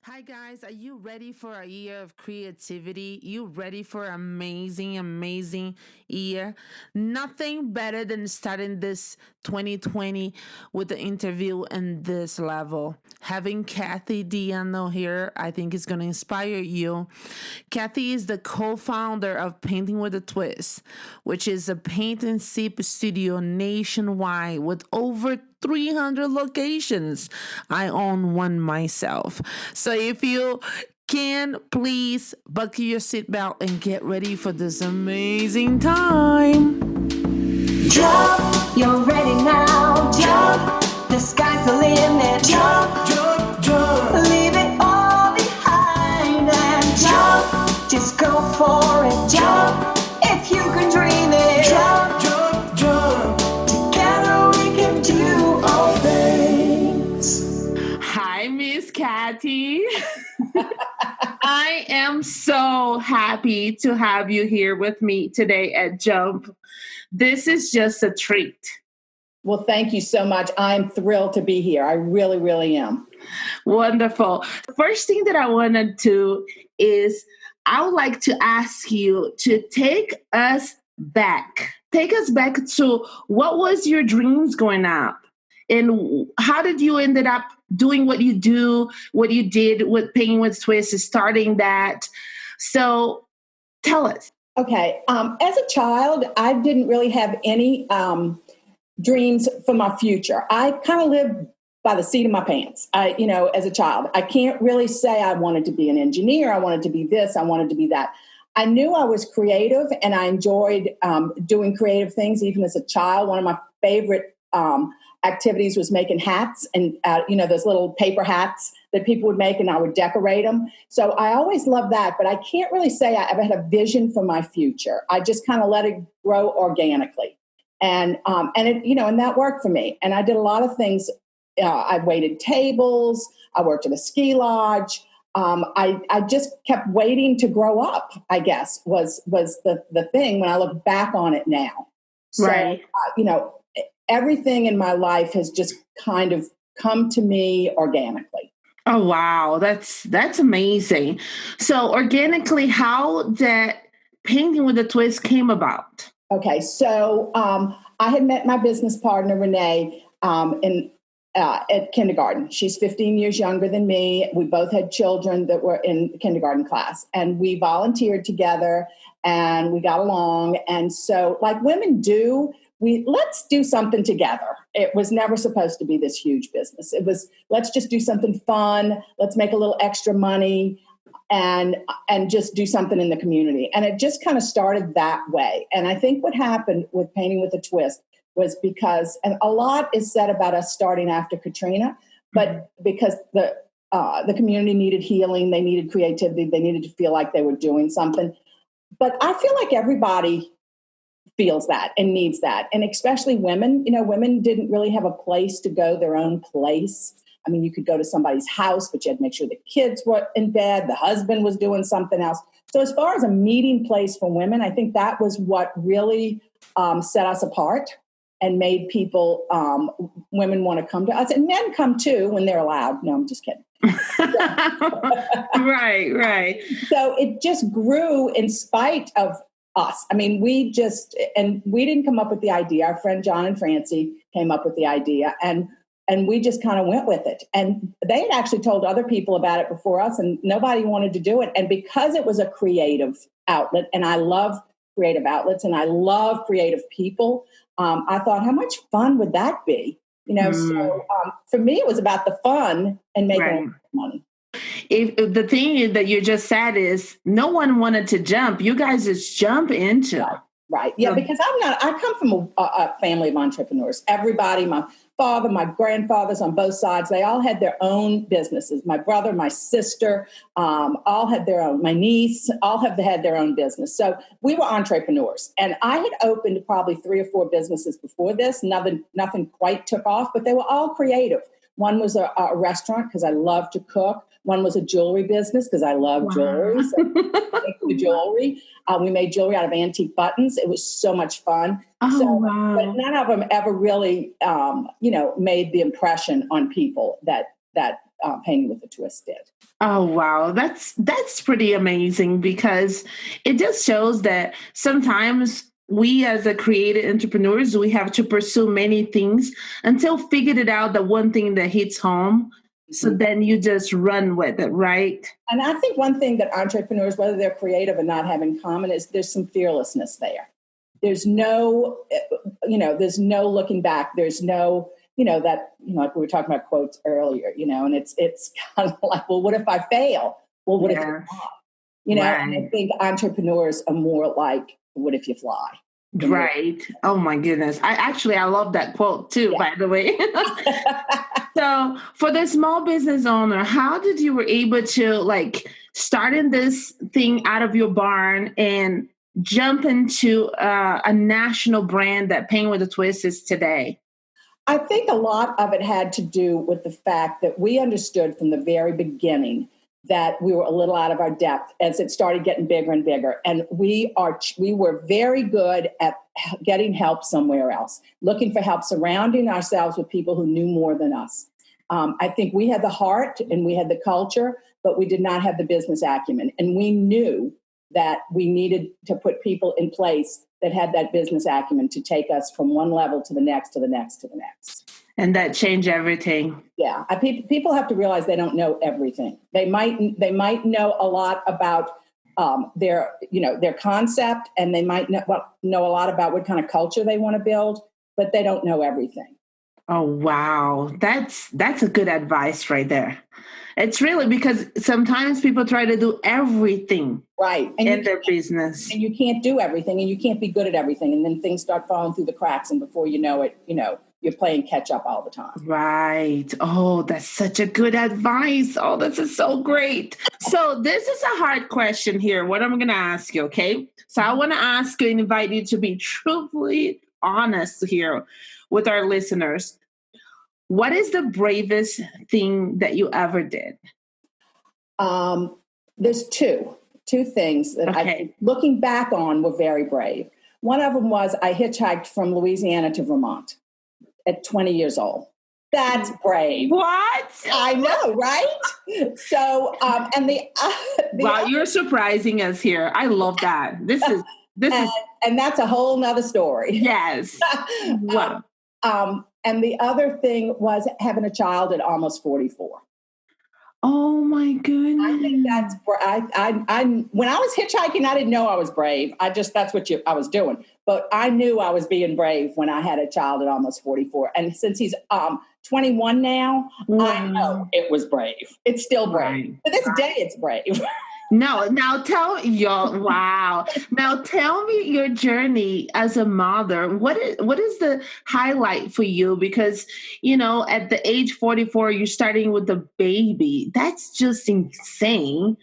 Hi guys, are you ready for a year of creativity? You ready for an amazing year? Nothing better than starting this 2020 with the interview in this level. Having Cathy Deano here, I think is going to inspire you. Cathy is the co-founder of Painting with a Twist, which is a paint and sip studio nationwide with over 300 locations. I own one myself. So if you can, please buckle your seatbelt and get ready for this amazing time. Jump, you're ready now. Jump, the sky's the limit. Jump, jump, jump. Leave it all behind and jump. Just go for it. Jump, if you can dream it. Jump, jump, jump. Together we can do all things. Hi, Miss Cathy. I am so happy to have you here with me today at Jump. This is just a treat. Well, thank you so much. I'm thrilled to be here. I really, really am. Wonderful. First thing that I wanted to is I would like to ask you to take us back. Take us back to what was your dreams growing up? And how did you ended up doing what you did with Painting with Twist, starting that? So tell us. Okay. As a child, I didn't really have any dreams for my future. I kind of lived by the seat of my pants. As a child, I can't really say I wanted to be an engineer. I wanted to be this. I wanted to be that. I knew I was creative and I enjoyed doing creative things. Even as a child, one of my favorite activities was making hats and, those little paper hats that people would make, and I would decorate them. So I always loved that, but I can't really say I ever had a vision for my future. I just kind of let it grow organically. And that worked for me. And I did a lot of things. I waited tables. I worked at a ski lodge. I just kept waiting to grow up, I guess, was the thing when I look back on it now. So, Right. Everything in my life has just kind of come to me organically. Oh wow, that's amazing. So organically, how that Painting with a Twist came about? Okay, so I had met my business partner Renee at kindergarten. She's 15 years younger than me. We both had children that were in kindergarten class, and we volunteered together, and we got along. And so, like women do, let's do something together. It was never supposed to be this huge business. It was, let's just do something fun. Let's make a little extra money and just do something in the community. And it just kind of started that way. And I think what happened with Painting with a Twist was because, and a lot is said about us starting after Katrina, but because the community needed healing, they needed creativity, they needed to feel like they were doing something. But I feel like everybody feels that and needs that. And especially women, women didn't really have a place to go, their own place. I mean, you could go to somebody's house, but you had to make sure the kids were in bed, the husband was doing something else. So as far as a meeting place for women, I think that was what really set us apart and made people, women want to come to us. And men come too when they're allowed. No, I'm just kidding. Right. So it just grew in spite of us. I mean, we didn't come up with the idea. Our friend John and Francie came up with the idea, and we just kind of went with it. And they had actually told other people about it before us, and nobody wanted to do it. And because it was a creative outlet, and I love creative outlets, and I love creative people, I thought, how much fun would that be? So for me, it was about the fun and making money. If the thing that you just said is no one wanted to jump, you guys just jump into. Right. Yeah, because I come from a family of entrepreneurs. Everybody, my father, my grandfathers on both sides, they all had their own businesses. My brother, my sister, all had their own. My niece, all have had their own business. So we were entrepreneurs. And I had opened probably 3 or 4 businesses before this. Nothing quite took off, but they were all creative. One was a restaurant because I love to cook. One was a jewelry business because I love jewelry. So the jewelry. We made jewelry out of antique buttons. It was so much fun. Wow. But none of them ever really, made the impression on people that Painting with a Twist did. Oh wow, that's pretty amazing because it just shows that sometimes we as a creative entrepreneurs we have to pursue many things until figured it out the one thing that hits home. So Mhm. then you just run with it, right? And I think one thing that entrepreneurs, whether they're creative or not, have in common is there's some fearlessness there. There's no, there's no looking back. There's no, like we were talking about quotes earlier, and it's kind of like, well, what if I fail? Well, what if you Yes. fly? And I Right. think entrepreneurs are more like, what if you fly? Right. Oh my goodness. I love that quote too, Yeah. by the way. So for the small business owner, how did you were able to like starting this thing out of your barn and jump into a national brand that Pain with a Twist is today? I think a lot of it had to do with the fact that we understood from the very beginning that we were a little out of our depth as it started getting bigger and bigger. And we were very good at getting help somewhere else, looking for help, surrounding ourselves with people who knew more than us. I think we had the heart and we had the culture, but we did not have the business acumen. And we knew that we needed to put people in place that had that business acumen to take us from one level to the next, to the next, to the next. And that changed everything. Yeah, people have to realize they don't know everything. They might know a lot about their concept, and they might know a lot about what kind of culture they want to build, but they don't know everything. Oh wow. That's a good advice right there. It's really because sometimes people try to do everything Right. in their business. And you can't do everything, and you can't be good at everything, and then things start falling through the cracks, and before you know it, you're playing catch up all the time. Right. Oh, that's such a good advice. Oh, this is so great. So this is a hard question here. What I'm going to ask you, okay? So I want to ask you and invite you to be truthfully honest here with our listeners. What is the bravest thing that you ever did? There's two things that I think, looking back on, were very brave. One of them was I hitchhiked from Louisiana to Vermont at 20 years old. That's brave. What? I know, right? So, and wow, you're surprising us here. I love that. This is, and that's a whole nother story. Yes. Wow. And the other thing was having a child at almost 44. Oh my goodness! I think that's where I when I was hitchhiking, I didn't know I was brave. That's what I was doing. But I knew I was being brave when I had a child at almost 44. And since he's 21 now, I know it was brave. It's still brave. To this day, it's brave. Now tell y'all, wow. Now tell me your journey as a mother. What is the highlight for you? Because, at the age 44, you're starting with a baby. That's just insane.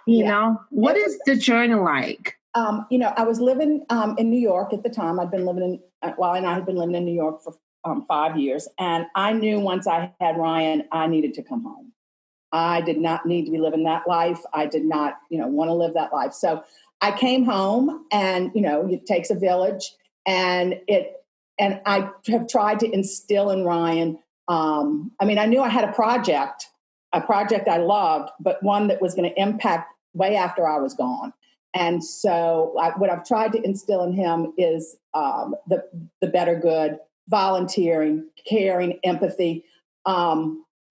What is the journey like? I was living in New York at the time. I'd been living and I had been living in New York for 5 years. And I knew once I had Ryan, I needed to come home. I did not need to be living that life. I did not, want to live that life. So I came home, and, it takes a village, and I have tried to instill in Ryan. I knew I had a project I loved, but one that was going to impact way after I was gone. And so what I've tried to instill in him is the better good, volunteering, caring, empathy.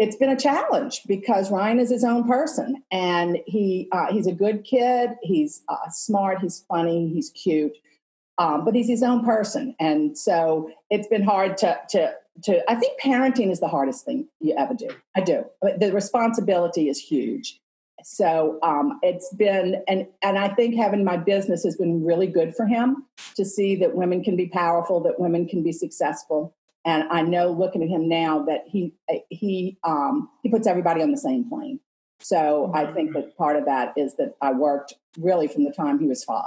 It's been a challenge because Ryan is his own person, and he's a good kid. He's smart. He's funny. He's cute, but he's his own person. And so it's been hard to. I think parenting is the hardest thing you ever do. I do. The responsibility is huge. So it's been, and I think having my business has been really good for him to see that women can be powerful, that women can be successful. And I know, looking at him now, that he puts everybody on the same plane. So I think that part of that is that I worked really from the time he was 5.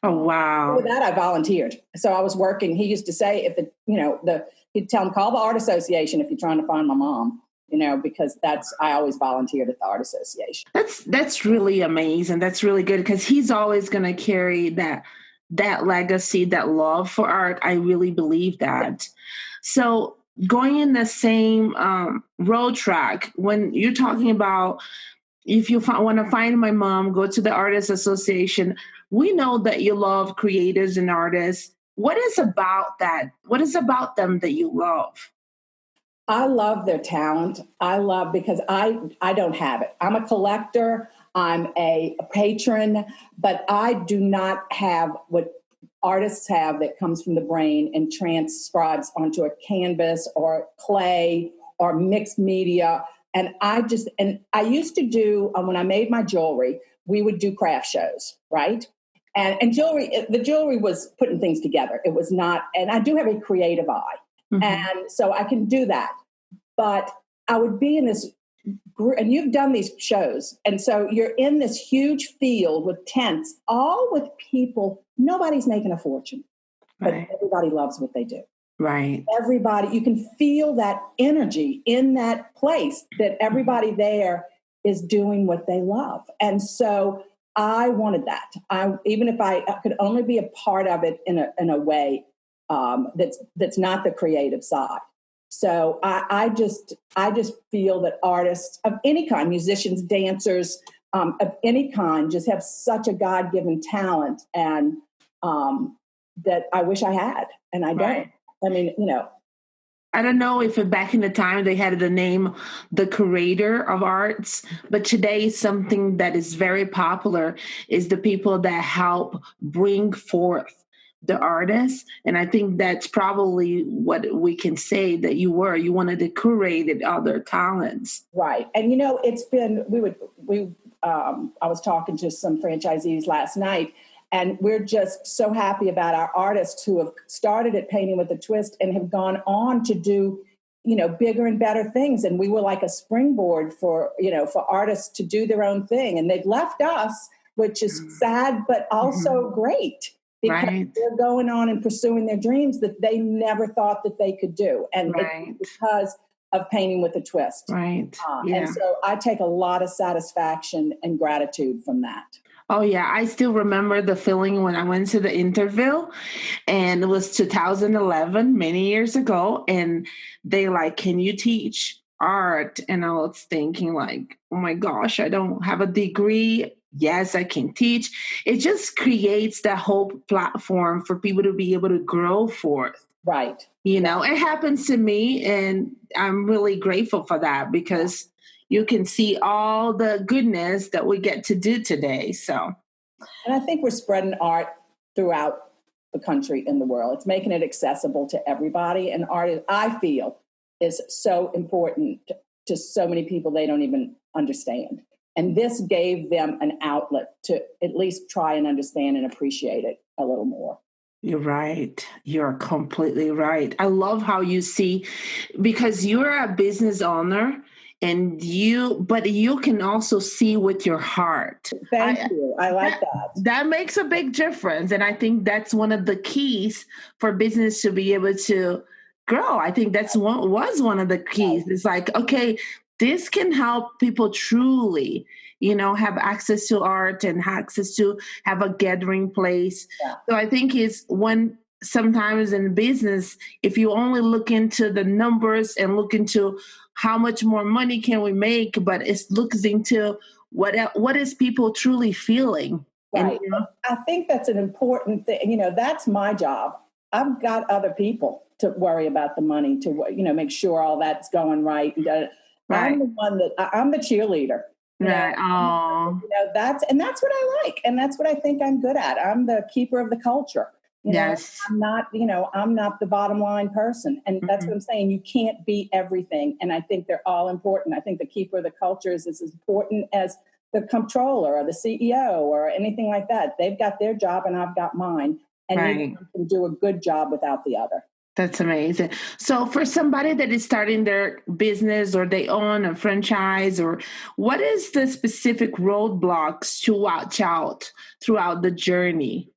Oh wow! With that, I volunteered. So I was working. He used to say, he'd tell him, call the art association if you're trying to find my mom. Because I always volunteered at the art association. That's really amazing. That's really good because he's always going to carry that legacy, that love for art. I really believe that. So going in the same road track, when you're talking about if you want to find my mom, go to the Artists Association. We know that you love creators and artists. What is about that? What is about them that you love? I love their talent. I love because I don't have it. I'm a collector. I'm a patron, but I do not have what artists have that comes from the brain and transcribes onto a canvas or clay or mixed media. And I used to do, when I made my jewelry, we would do craft shows, right? And the jewelry was putting things together. It was not, and I do have a creative eye. Mm-hmm. And so I can do that. But I would be in this group, and you've done these shows. And so you're in this huge field with tents, all with people. Nobody's making a fortune, right, but everybody loves what they do. Right. Everybody, you can feel that energy in that place that everybody there is doing what they love. And so I wanted that. Even if I could only be a part of it in a way that's not the creative side. So I just feel that artists of any kind, musicians, dancers, of any kind, just have such a God-given talent, and that I wish I had, and I don't. I mean, I don't know if back in the time they had the name the curator of arts, but today something that is very popular is the people that help bring forth the artists. And I think that's probably what we can say that you wanted to curate other talents. Right. And, it's been, I was talking to some franchisees last night, and we're just so happy about our artists who have started at Painting with a Twist and have gone on to do, bigger and better things. And we were like a springboard for artists to do their own thing. And they've left us, which is sad, but also great, because they're going on and pursuing their dreams that they never thought that they could do. And it's because of Painting with a Twist. Right. And so I take a lot of satisfaction and gratitude from that. Oh, yeah. I still remember the feeling when I went to the interview, and it was 2011, many years ago. And they can you teach art? And I was thinking oh my gosh, I don't have a degree. Yes, I can teach. It just creates that whole platform for people to be able to grow forth. Right. It happens to me, and I'm really grateful for that, because you can see all the goodness that we get to do today. So, and I think we're spreading art throughout the country and the world. It's making it accessible to everybody. And art, I feel, is so important to so many people they don't even understand. And this gave them an outlet to at least try and understand and appreciate it a little more. You're right. You're completely right. I love how you see, because you're a business owner, but you can also see with your heart. Thank you. I like that. That makes a big difference. And I think that's one of the keys for business to be able to grow. I think that's was one of the keys. It's okay, this can help people truly, have access to art and access to have a gathering place. Yeah. So I think it's sometimes in business, if you only look into the numbers and look into how much more money can we make, but it looks into what is people truly feeling. Right. And, I think that's an important thing. That's my job. I've got other people to worry about the money, to make sure all that's going right. I'm the one I'm the cheerleader. Right. That's what I like, and that's what I think I'm good at. I'm the keeper of the culture. Yes. I'm not the bottom line person. And that's what I'm saying. You can't be everything. And I think they're all important. I think the keeper of the culture is as important as the comptroller or the CEO or anything like that. They've got their job and I've got mine. And neither one can do a good job without the other. That's amazing. So for somebody that is starting their business, or they own a franchise, or what is the specific roadblocks to watch out throughout the journey?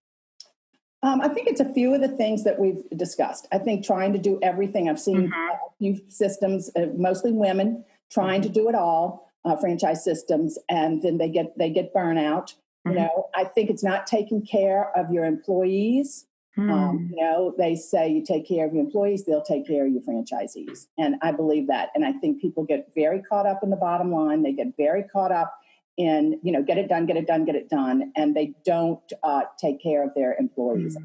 I think it's a few of the things that we've discussed. I think trying to do everything. I've seen a few systems, mostly women, trying to do it all, franchise systems, and then they get burnout. I think it's not taking care of your employees. Hmm. They say you take care of your employees, they'll take care of your franchisees. And I believe that. And I think people get very caught up in the bottom line. They get very caught up in, get it done, get it done, get it done. And they don't take care of their employees.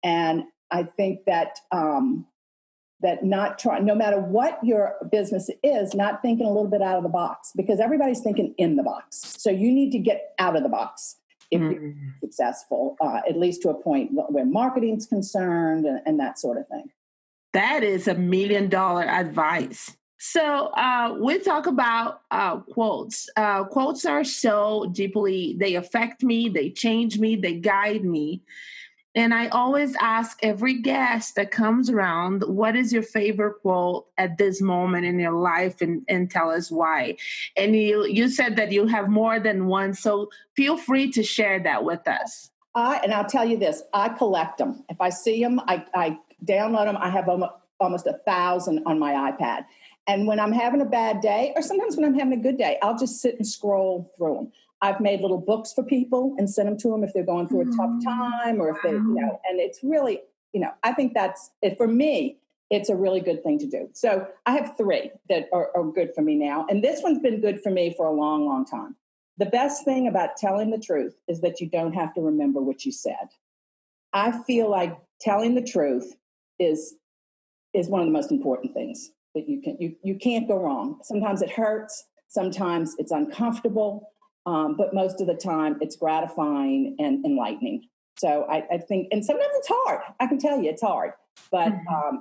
And I think that no matter what your business is, not thinking a little bit out of the box, because everybody's thinking in the box. So you need to get out of the box if you're successful, at least to a point where marketing's concerned and that sort of thing. That is $1 million advice. So we talk about quotes. Quotes are so deeply, they affect me, they change me, they guide me. And I always ask every guest that comes around, what is your favorite quote at this moment in your life, and tell us why. And you said that you have more than one, so feel free to share that with us. And I'll tell you this, I collect them. If I see them, I download them. I have almost 1,000 on my iPad. And when I'm having a bad day, or sometimes when I'm having a good day, I'll just sit and scroll through them. I've made little books for people and sent them to them if they're going through a tough time, or if they, and it's really, I think that's it for me. It's a really good thing to do. So I have 3 that are good for me now. And this one's been good for me for a long, long time. The best thing about telling the truth is that you don't have to remember what you said. I feel like telling the truth is one of the most important things that you can't go wrong. Sometimes it hurts. Sometimes it's uncomfortable. But most of the time it's gratifying and enlightening. So I think, and sometimes it's hard. I can tell you it's hard, but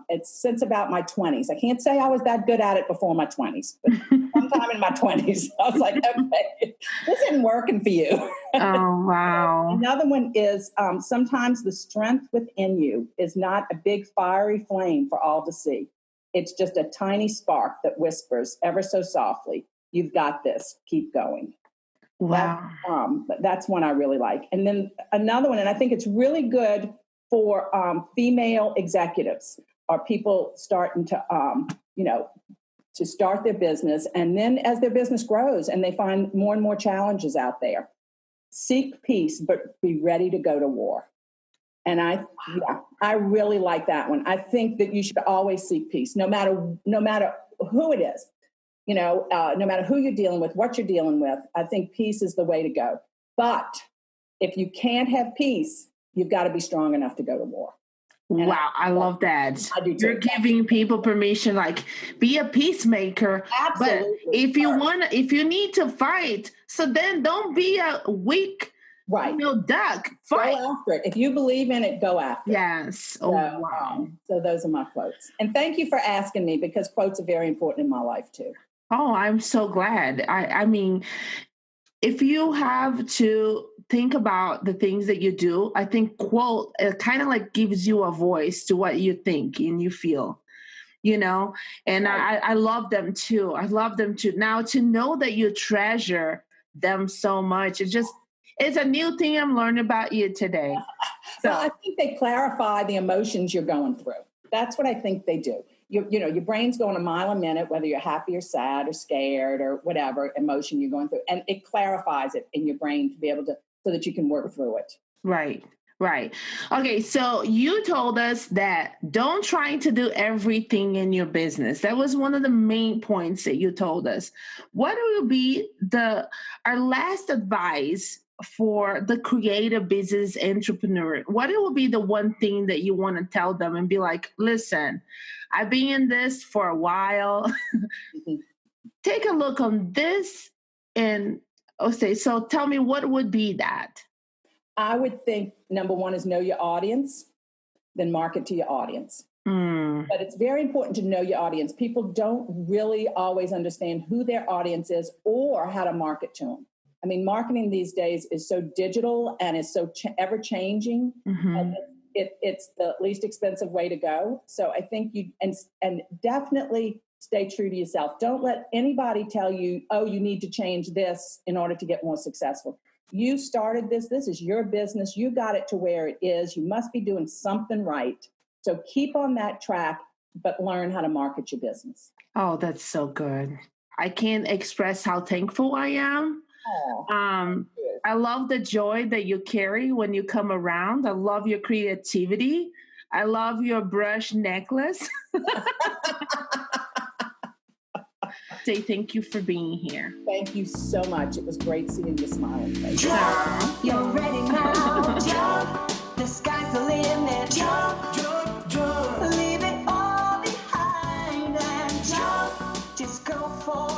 it's since about my 20s. I can't say I was that good at it before my 20s, but sometime in my 20s, I was like, okay, this isn't working for you. Oh, wow. Another one is sometimes the strength within you is not a big fiery flame for all to see. It's just a tiny spark that whispers ever so softly, you've got this, keep going. Wow. That's one I really like. And then another one, and I think it's really good for female executives or people starting to, to start their business. And then as their business grows and they find more and more challenges out there, seek peace, but be ready to go to war. And I really like that one. I think that you should always seek peace, no matter who it is. No matter who you're dealing with, what you're dealing with, I think peace is the way to go. But if you can't have peace, you've got to be strong enough to go to war. And wow, I love that. I do too. You're giving people permission, like, be a peacemaker. Absolutely. But if you need to fight, so then don't be a weak, duck. Fight. Go after it. If you believe in it, go after it. Yes. Oh, wow. So those are my quotes. And thank you for asking me, because quotes are very important in my life too. Oh, I'm so glad. I mean, if you have to think about the things that you do, I think quote kind of like gives you a voice to what you think and you feel, and I love them too. I love them too. Now, to know that you treasure them so much, it's a new thing I'm learning about you today. So well, I think they clarify the emotions you're going through. That's what I think they do. Your brain's going a mile a minute, whether you're happy or sad or scared or whatever emotion you're going through. And it clarifies it in your brain to be able to, so that you can work through it. Right. Okay. So you told us that don't try to do everything in your business. That was one of the main points that you told us. What will be our last advice for the creative business entrepreneur? What will be the one thing that you want to tell them and be like, listen, I've been in this for a while. Take a look on this and so tell me, what would be that? I would think number one is know your audience, then market to your audience. But it's very important to know your audience. People don't really always understand who their audience is or how to market to them. I mean, marketing these days is so digital and is so ever changing. And it's the least expensive way to go. So I think and definitely stay true to yourself. Don't let anybody tell you, oh, you need to change this in order to get more successful. You started this. This is your business. You got it to where it is. You must be doing something right. So keep on that track, but learn how to market your business. Oh, that's so good. I can't express how thankful I am. I love the joy that you carry when you come around. I love your creativity. I love your brush necklace. Say thank you for being here. Thank you so much. It was great seeing your smiling face. Jump, you're ready now. Jump, the sky's the limit. Jump, jump, jump. Leave it all behind and jump. Just go for